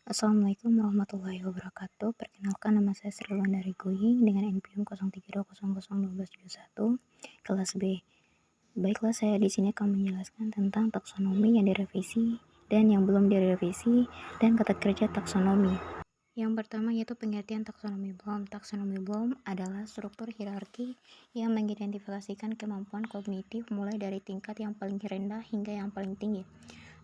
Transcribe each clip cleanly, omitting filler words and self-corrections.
Assalamualaikum warahmatullahi wabarakatuh. Perkenalkan, nama saya Sri Wulandari Going dengan NPM 03200121 kelas B. Baiklah, saya di sini akan menjelaskan tentang taksonomi yang direvisi dan yang belum direvisi dan kata kerja taksonomi. Yang pertama yaitu pengertian taksonomi Bloom. Taksonomi Bloom adalah struktur hierarki yang mengidentifikasikan kemampuan kognitif mulai dari tingkat yang paling rendah hingga yang paling tinggi.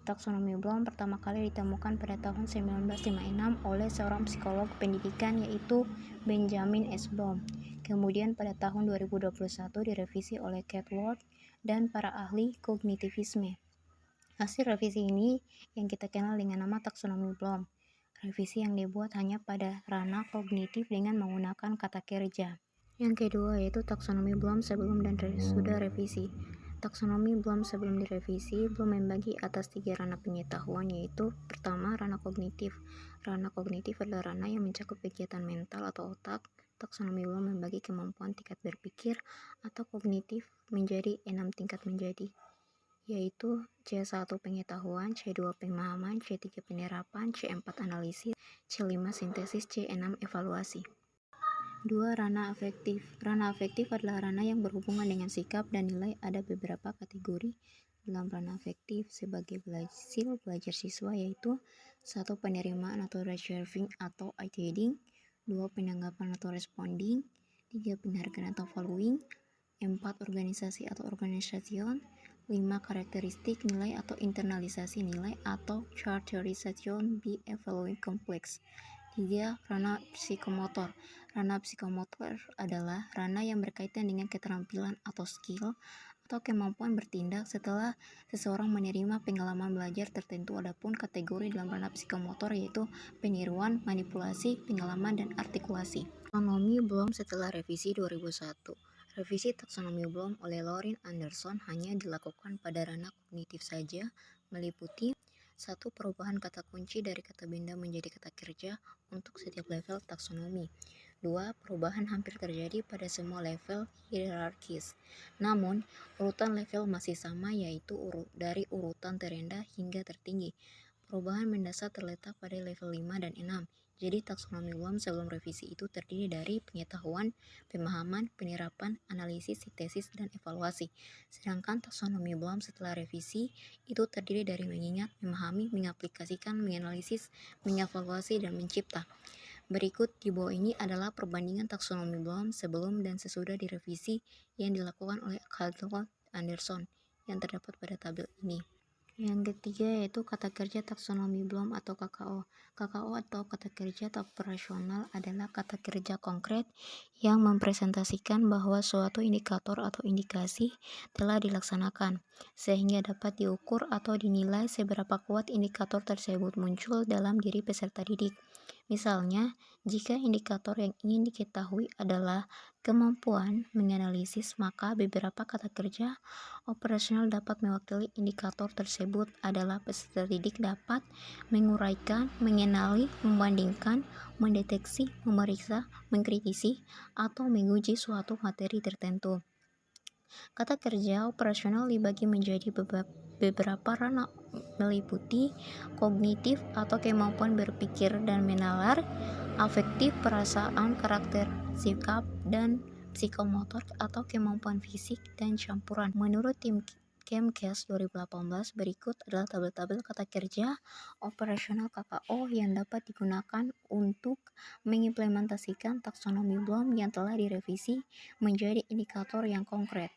Taksonomi Bloom pertama kali ditemukan pada tahun 1956 oleh seorang psikolog pendidikan yaitu Benjamin S. Bloom. Kemudian pada tahun 2021 direvisi oleh Kate Ward dan para ahli kognitivisme. Hasil revisi ini yang kita kenal dengan nama taksonomi Bloom. Revisi yang dibuat hanya pada ranah kognitif dengan menggunakan kata kerja. Yang kedua yaitu taksonomi Bloom sebelum dan sudah revisi. Taksonomi Bloom sebelum direvisi belum membagi atas 3 ranah pengetahuan, yaitu pertama, ranah kognitif. Ranah kognitif adalah ranah yang mencakup kegiatan mental atau otak. Taksonomi Bloom membagi kemampuan tingkat berpikir atau kognitif menjadi 6 tingkat menjadi, yaitu C1 pengetahuan, C2 pemahaman, C3 penerapan, C4 analisis, C5 sintesis, C6 evaluasi. 2. Ranah afektif. Ranah afektif adalah ranah yang berhubungan dengan sikap dan nilai. Ada beberapa kategori dalam ranah afektif sebagai belajar siswa, yaitu 1. Penerimaan atau receiving atau attending, 2. Penanggapan atau responding, 3. Penghargaan atau following, 4. Organisasi atau organisation, 5. Karakteristik nilai atau internalisasi nilai atau characterization by evaluating complex. 3. Ranah psikomotor. Ranah psikomotor adalah ranah yang berkaitan dengan keterampilan atau skill atau kemampuan bertindak setelah seseorang menerima pengalaman belajar tertentu. Adapun kategori dalam ranah psikomotor yaitu peniruan, manipulasi, pengalaman, dan artikulasi. Taksonomi Bloom setelah revisi 2001. Revisi taksonomi Bloom oleh Laurin Anderson hanya dilakukan pada ranah kognitif saja, meliputi 1. Perubahan kata kunci dari kata benda menjadi kata kerja untuk setiap level taksonomi. 2. Perubahan hampir terjadi pada semua level hierarkis. Namun, urutan level masih sama, yaitu dari urutan terendah hingga tertinggi. Perubahan mendasar terletak pada level 5 dan 6. Jadi taksonomi Bloom sebelum revisi itu terdiri dari pengetahuan, pemahaman, penerapan, analisis, sintesis, dan evaluasi. Sedangkan taksonomi Bloom setelah revisi itu terdiri dari mengingat, memahami, mengaplikasikan, menganalisis, mengevaluasi, dan mencipta. Berikut di bawah ini adalah perbandingan taksonomi Bloom sebelum dan sesudah direvisi yang dilakukan oleh Kate Anderson yang terdapat pada tabel ini. Yang ketiga yaitu kata kerja taksonomi Bloom atau KKO. KKO atau kata kerja operasional adalah kata kerja konkret yang mempresentasikan bahwa suatu indikator atau indikasi telah dilaksanakan, sehingga dapat diukur atau dinilai seberapa kuat indikator tersebut muncul dalam diri peserta didik. Misalnya, jika indikator yang ingin diketahui adalah kemampuan menganalisis, maka beberapa kata kerja operasional dapat mewakili indikator tersebut adalah peserta didik dapat menguraikan, mengenali, membandingkan, mendeteksi, memeriksa, mengkritisi, atau menguji suatu materi tertentu. Kata kerja operasional dibagi menjadi beberapa ranah, meliputi kognitif atau kemampuan berpikir dan menalar, afektif, perasaan, karakter, sikap, dan psikomotor atau kemampuan fisik dan campuran. Menurut tim Kemkes 2018, berikut adalah tabel-tabel kata kerja operasional KKO yang dapat digunakan untuk mengimplementasikan taksonomi Bloom yang telah direvisi menjadi indikator yang konkret.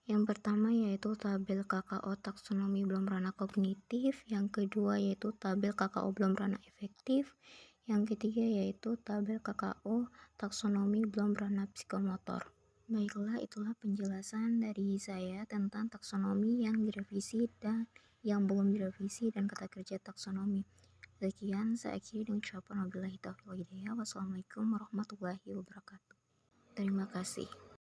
Yang pertama yaitu tabel KKO taksonomi Bloom ranah kognitif, yang kedua yaitu tabel KKO Bloom ranah efektif, yang ketiga yaitu tabel KKO taksonomi Bloom ranah psikomotor. Baiklah, itulah penjelasan dari saya tentang taksonomi yang direvisi dan yang belum direvisi dan kata kerja taksonomi. Sekian, saya akhiri dengan ucapan wabillahi taufiq wal hidayah. Wassalamualaikum warahmatullahi wabarakatuh. Terima kasih.